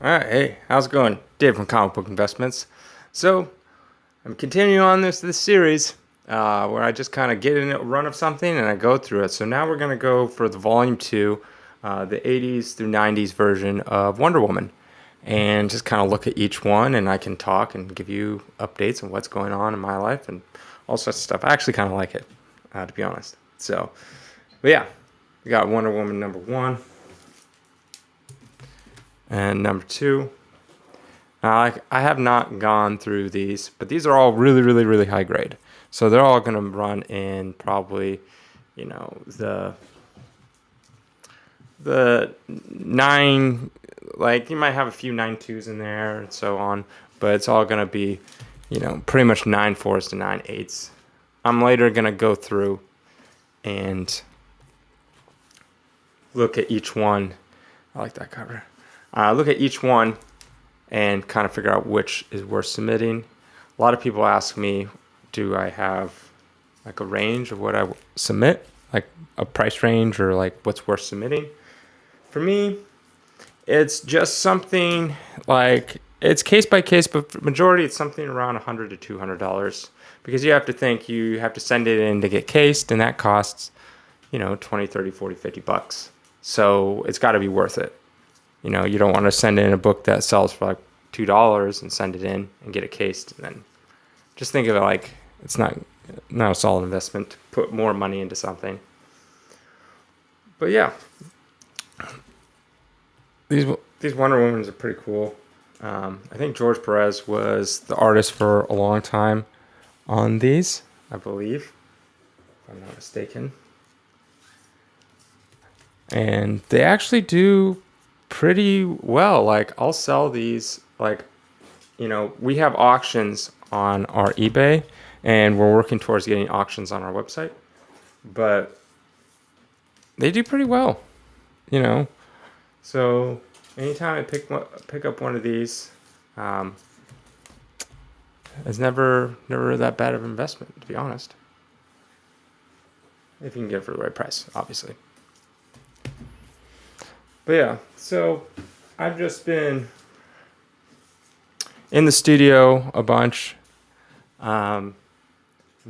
All right, hey, how's it going? Dave from Comic Book Investments. So, I'm continuing on this series where I just kind of get in a run of something and I go through it. So now we're going to go for the Volume 2, the 80s through 90s version of Wonder Woman. And just kind of look at each one, and I can talk and give you updates on what's going on in my life and all sorts of stuff. I actually kind of like it, to be honest. So, but yeah, we got Wonder Woman number 1 and number 2. I have not gone through these, but these are all really, really, really high grade. So they're all going to run in probably, the 9, like you might have a few 9.2s in there and so on, but it's all going to be, pretty much 9.4s to 9.8s. I'm later going to go through and look at each one. I like that cover. Look at each one and kind of figure out which is worth submitting. A lot of people ask me, do I have like a range of what I submit, like a price range or like what's worth submitting? For me, it's just something like it's case by case, but for majority it's something around $100 to $200 because you have to think you have to send it in to get cased, and that costs, 20, 30, 40, 50 bucks. So it's got to be worth it. You don't want to send in a book that sells for like $2 and send it in and get it cased. And then just think of it like it's not a solid investment to put more money into something. But yeah, these Wonder Womans are pretty cool. I think George Perez was the artist for a long time on these, I believe, if I'm not mistaken. And they actually do pretty well. Like, I'll sell these, like, we have auctions on our eBay, and we're working towards getting auctions on our website, but they do pretty well, so anytime I pick up one of these, it's never that bad of an investment, to be honest, if you can get it for the right price, obviously. But yeah, so I've just been in the studio a bunch. I'm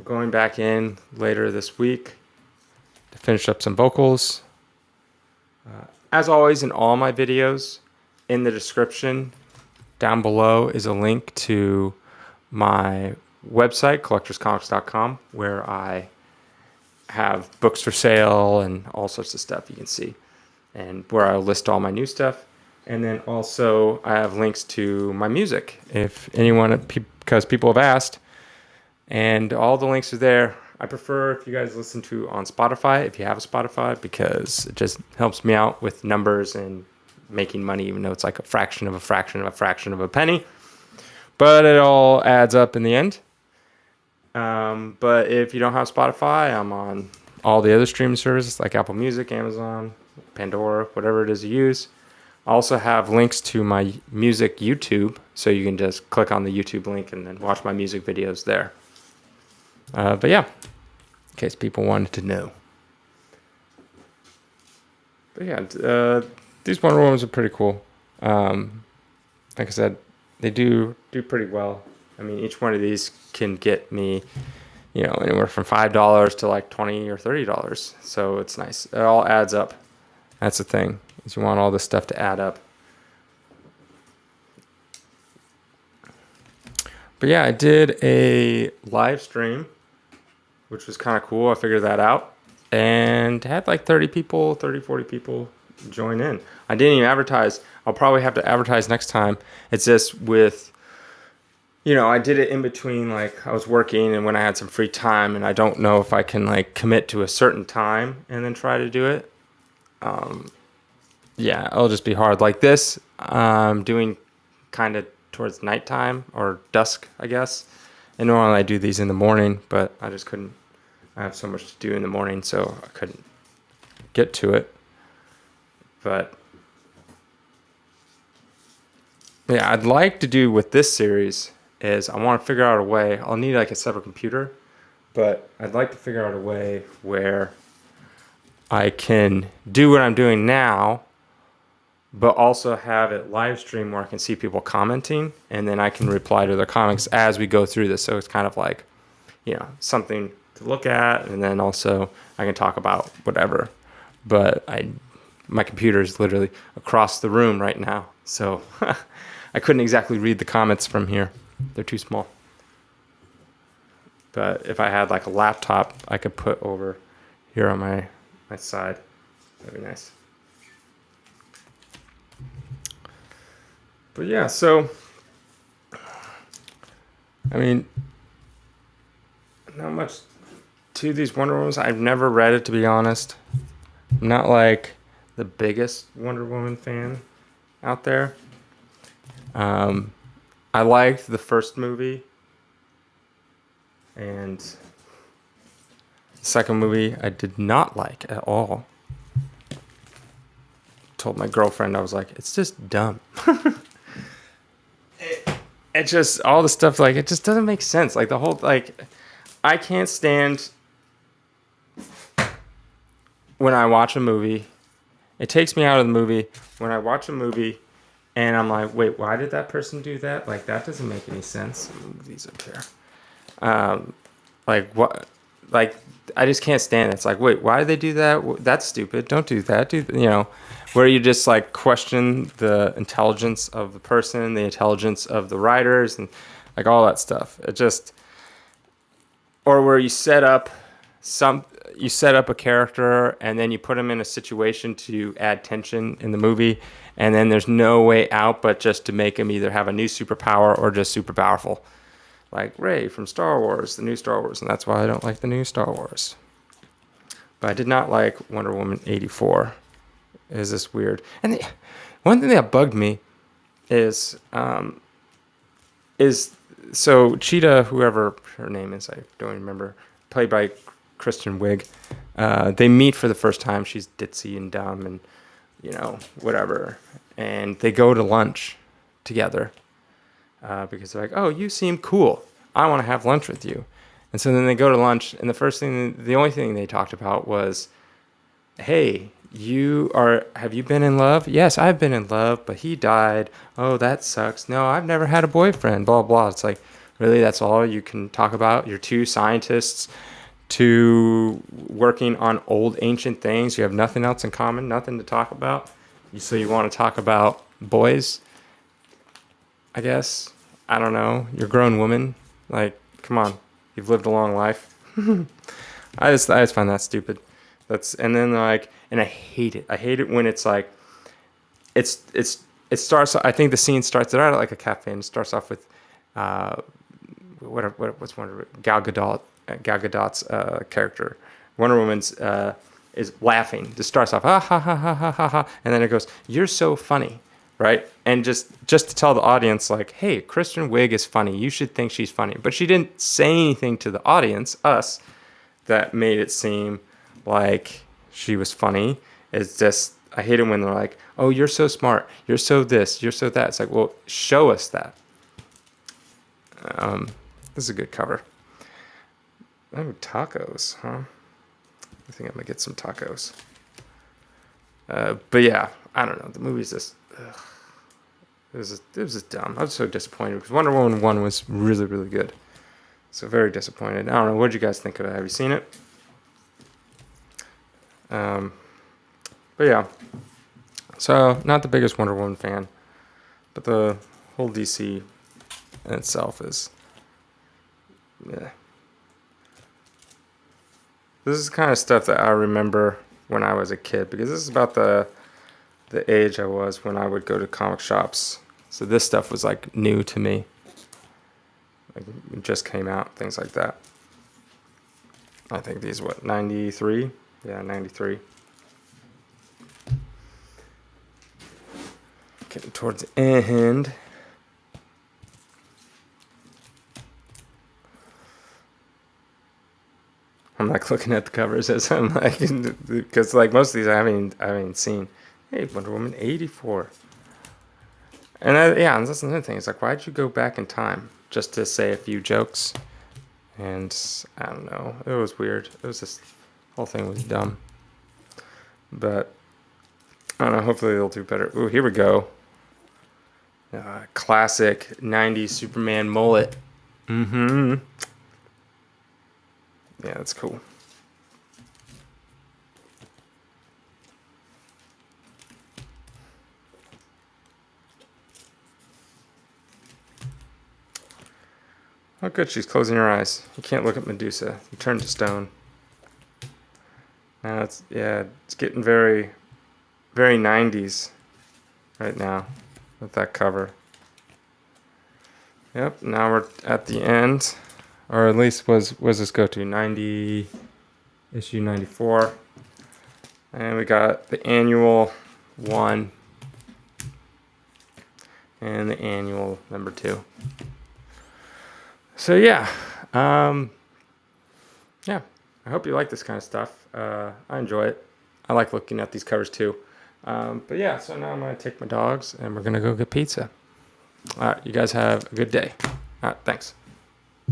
going back in later this week to finish up some vocals. As always, in all my videos, in the description down below is a link to my website, collectorscomics.com, where I have books for sale and all sorts of stuff you can see, and where I list all my new stuff. And then also I have links to my music, if anyone, because people have asked, and all the links are there. I prefer if you guys listen to on Spotify, if you have a Spotify, because it just helps me out with numbers and making money, even though it's like a fraction of a fraction of a fraction of a penny. But it all adds up in the end. But if you don't have Spotify, I'm on all the other streaming services like Apple Music, Amazon, Pandora, whatever it is you use. I also have links to my music YouTube, so you can just click on the YouTube link and then watch my music videos there. But yeah, in case people wanted to know. But yeah, these Wonder Womans are pretty cool. Like I said, they do pretty well. I mean, each one of these can get me, anywhere from $5 to like $20 or $30. So it's nice. It all adds up. That's the thing, is you want all this stuff to add up. But yeah, I did a live stream, which was kind of cool. I figured that out, and had like 30, 40 people join in. I didn't even advertise. I'll probably have to advertise next time. It's just with, I did it in between, like I was working and when I had some free time, and I don't know if I can like commit to a certain time and then try to do it. Yeah, it'll just be hard. Like this, I'm doing kind of towards nighttime or dusk, I guess. And normally I do these in the morning, but I just couldn't. I have so much to do in the morning, so I couldn't get to it. But yeah, I'd like to do with this series is I want to figure out a way. I'll need like a separate computer, but I'd like to figure out a way where I can do what I'm doing now, but also have it live stream where I can see people commenting, and then I can reply to their comments as we go through this. So it's kind of like, something to look at, and then also I can talk about whatever. But my computer is literally across the room right now, so I couldn't exactly read the comments from here. They're too small. But if I had like a laptop, I could put over here on my side. That'd be nice. But yeah, so I mean, not much to these Wonder Womans. I've never read it, to be honest. I'm not like the biggest Wonder Woman fan out there. I liked the first movie, and the second movie I did not like at all. Told my girlfriend, I was like, it's just dumb. It just, all the stuff, like, it just doesn't make sense. Like, the whole, like, I can't stand when I watch a movie. It takes me out of the movie when I watch a movie and I'm like, wait, why did that person do that? Like, that doesn't make any sense. Move these up here. Like, what? Like, I just can't stand it. It's like, wait, why did they do that? That's stupid. Don't do that. Where you just like question the intelligence of the person, the intelligence of the writers, and like all that stuff. It just, or where you set up a character and then you put him in a situation to add tension in the movie, and then there's no way out but just to make him either have a new superpower or just super powerful. Like Rey from Star Wars, the new Star Wars, and that's why I don't like the new Star Wars. But I did not like Wonder Woman 84. Is this weird? And one thing that bugged me is so Cheetah, whoever her name is, I don't remember, played by Kristen Wiig. They meet for the first time. She's ditzy and dumb and whatever, and they go to lunch together. Because they're like, oh, you seem cool. I want to have lunch with you. And so then they go to lunch, and the only thing they talked about was, hey, have you been in love? Yes, I've been in love, but he died. Oh, that sucks. No, I've never had a boyfriend, blah, blah. It's like, really, that's all you can talk about? You're two scientists, working on old ancient things. You have nothing else in common, nothing to talk about. So you want to talk about boys? I guess. I don't know. You're a grown woman. Like, come on. You've lived a long life. I just find that stupid. And then like, and I hate it. I hate it when it's like, it starts. I think the scene starts out like a cafe, and it starts off with, what's Wonder Gal Gadot's character. Wonder Woman's is laughing. Just starts off ha ha ha ha ha ha ha, and then it goes, "You're so funny." Right? And just to tell the audience, like, hey, Kristen Wiig is funny. You should think she's funny. But she didn't say anything to the audience, us, that made it seem like she was funny. It's just, I hate it when they're like, oh, you're so smart. You're so this. You're so that. It's like, well, show us that. This is a good cover. Oh, tacos, huh? I think I'm going to get some tacos. But yeah, I don't know. The movie's just... Ugh. It was just dumb. I was so disappointed because Wonder Woman 1 was really, really good. So very disappointed. I don't know. What did you guys think of it? Have you seen it? But yeah. So not the biggest Wonder Woman fan, but the whole DC in itself is, yeah. This is kind of stuff that I remember when I was a kid, because this is about the age I was when I would go to comic shops. So this stuff was like new to me. Like it just came out, things like that. I think these, 93? Yeah, 93. Getting towards the end. I'm like looking at the covers as I'm like, because like most of these I haven't seen. Hey, Wonder Woman 84. And and that's another thing. It's like, why'd you go back in time just to say a few jokes? And I don't know. It was weird. It was just, whole thing was dumb. But I don't know. Hopefully they'll do better. Ooh, here we go. Classic 90s Superman mullet. Mm-hmm. Yeah, that's cool. Oh, good. She's closing her eyes. You can't look at Medusa. You turn to stone. Now it's getting very, very 90s right now with that cover. Yep. Now we're at the end, or at least was this go to 90 issue 94, and we got the annual 1 and the annual number 2. So yeah, yeah. I hope you like this kind of stuff. I enjoy it. I like looking at these covers too. But yeah, so now I'm gonna take my dogs and we're gonna go get pizza. All right, you guys have a good day. All right, thanks.